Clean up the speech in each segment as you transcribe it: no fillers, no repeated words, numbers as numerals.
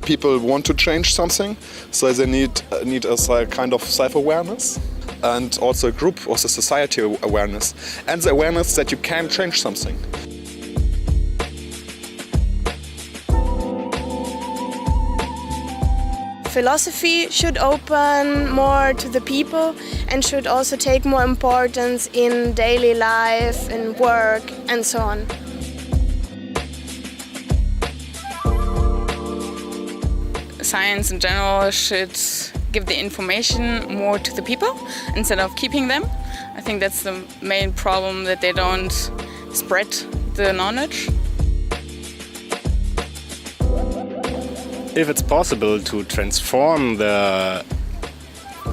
People want to change something, so they need a kind of self-awareness and also a group, also society awareness, and the awareness that you can change something. Philosophy should open more to the people and should also take more importance in daily life, in work, and so on. Science in general should give the information more to the people instead of keeping them. I think that's the main problem, that they don't spread the knowledge. If it's possible to transform the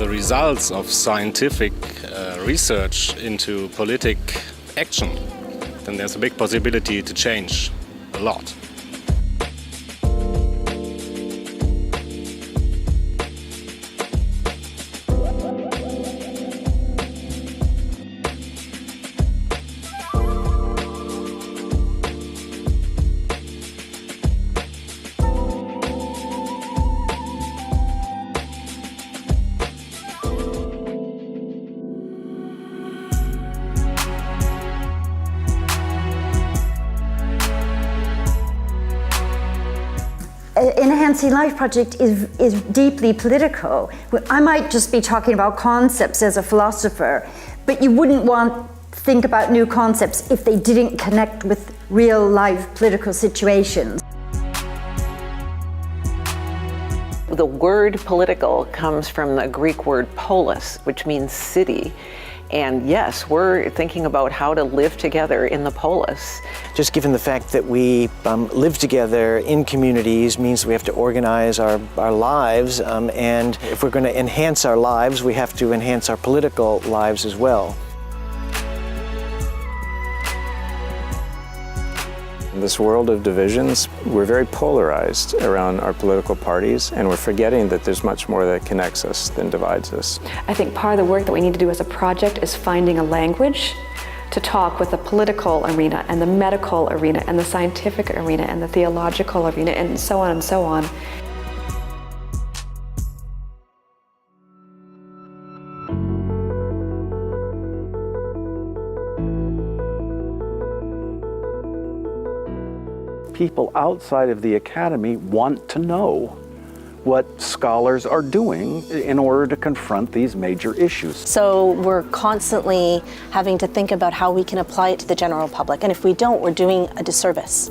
results of scientific research into politic action, then there's a big possibility to change a lot. Enhancing Life project is deeply political. I might just be talking about concepts as a philosopher, but you wouldn't want to think about new concepts if they didn't connect with real life political situations. The word political comes from the Greek word polis, which means city. And yes, we're thinking about how to live together in the polis. Just given the fact that we live together in communities means we have to organize our lives, and if we're going to enhance our lives, we have to enhance our political lives as well. In this world of divisions, we're very polarized around our political parties, and we're forgetting that there's much more that connects us than divides us. I think part of the work that we need to do as a project is finding a language to talk with the political arena and the medical arena and the scientific arena and the theological arena and so on and so on. People outside of the academy want to know what scholars are doing in order to confront these major issues. So we're constantly having to think about how we can apply it to the general public, and if we don't, we're doing a disservice.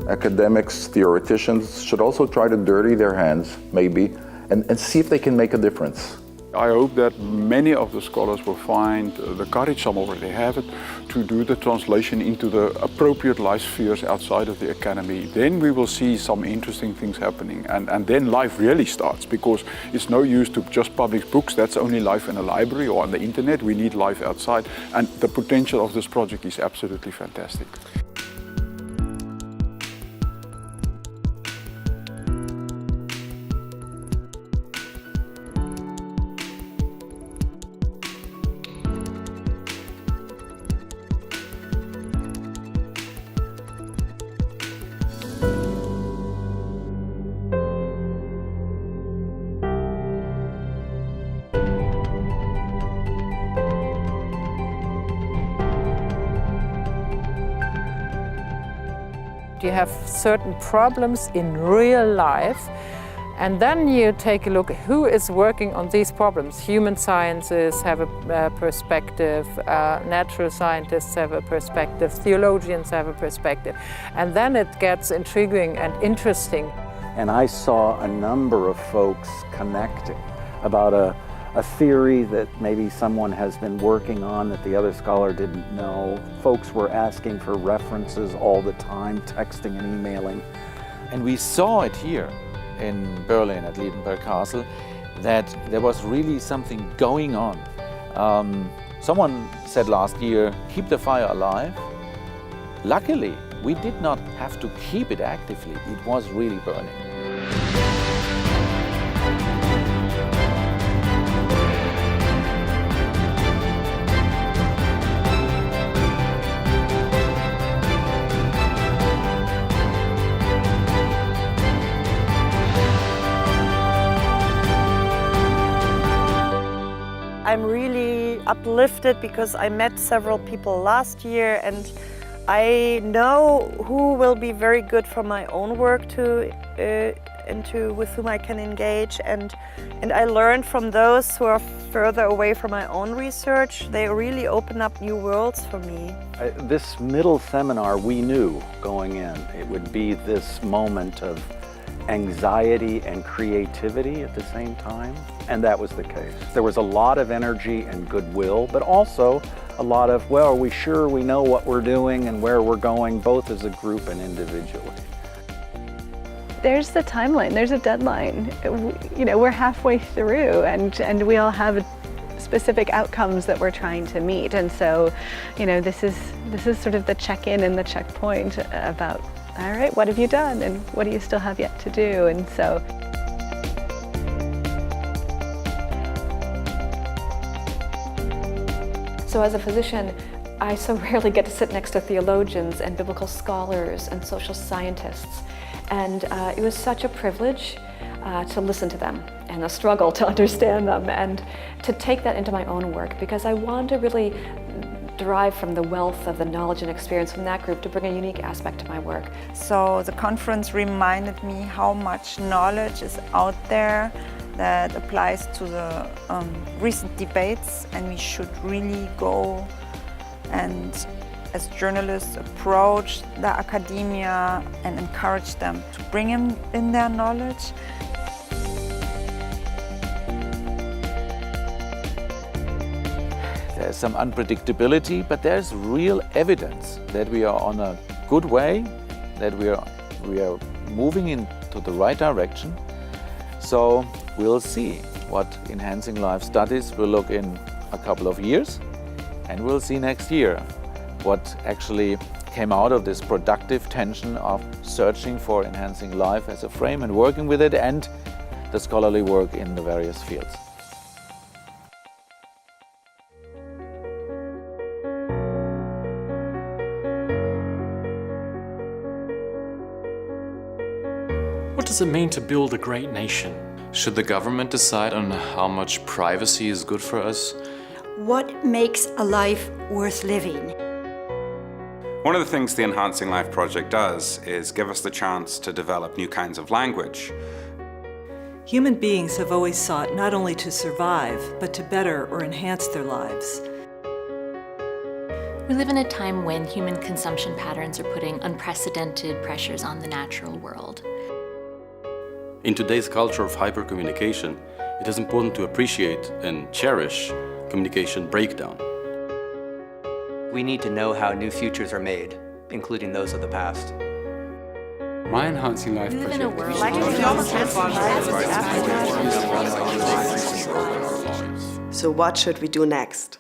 Academics, theoreticians should also try to dirty their hands, maybe, and see if they can make a difference. I hope that many of the scholars will find the courage, some already have it, to do the translation into the appropriate life spheres outside of the academy. Then we will see some interesting things happening, and then life really starts, because it's no use to just publish books. That's only life in a library or on the internet. We need life outside, and the potential of this project is absolutely fantastic. You have certain problems in real life, and then you take a look at who is working on these problems. Human sciences have a perspective, natural scientists have a perspective, theologians have a perspective, and then it gets intriguing and interesting. And I saw a number of folks connecting about a theory that maybe someone has been working on that the other scholar didn't know. Folks were asking for references all the time, texting and emailing. And we saw it here in Berlin at Liebenberg Castle, that there was really something going on. Someone said last year, keep the fire alive. Luckily, we did not have to keep it actively. It was really burning. uplifted because I met several people last year, and I know who will be very good for my own work with whom I can engage, and I learned from those who are further away from my own research. They really open up new worlds for me. This middle seminar, we knew going in it would be this moment of anxiety and creativity at the same time, and that was the case. There was a lot of energy and goodwill, but also a lot of, well, are we sure we know what we're doing and where we're going, both as a group and individually? There's the timeline, there's a deadline. You know, we're halfway through, and we all have specific outcomes that we're trying to meet. And so, you know, this is sort of the check-in and the checkpoint about, all right, what have you done and what do you still have yet to do? And so as a physician, I so rarely get to sit next to theologians and biblical scholars and social scientists. And it was such a privilege to listen to them and a struggle to understand them and to take that into my own work, because I want to really derive from the wealth of the knowledge and experience from that group to bring a unique aspect to my work. So the conference reminded me how much knowledge is out there that applies to the recent debates, and we should really go and, as journalists, approach the academia and encourage them to bring in their knowledge. There's some unpredictability, but there's real evidence that we are on a good way, that we are moving into the right direction. So we'll see what Enhancing Life studies will look in a couple of years, and we'll see next year what actually came out of this productive tension of searching for enhancing life as a frame and working with it, and the scholarly work in the various fields. What does it mean to build a great nation? Should the government decide on how much privacy is good for us? What makes a life worth living? One of the things the Enhancing Life project does is give us the chance to develop new kinds of language. Human beings have always sought not only to survive, but to better or enhance their lives. We live in a time when human consumption patterns are putting unprecedented pressures on the natural world. In today's culture of hypercommunication, it is important to appreciate and cherish communication breakdown. We need to know how new futures are made, including those of the past. My Enhancing Life project. So what should we do next?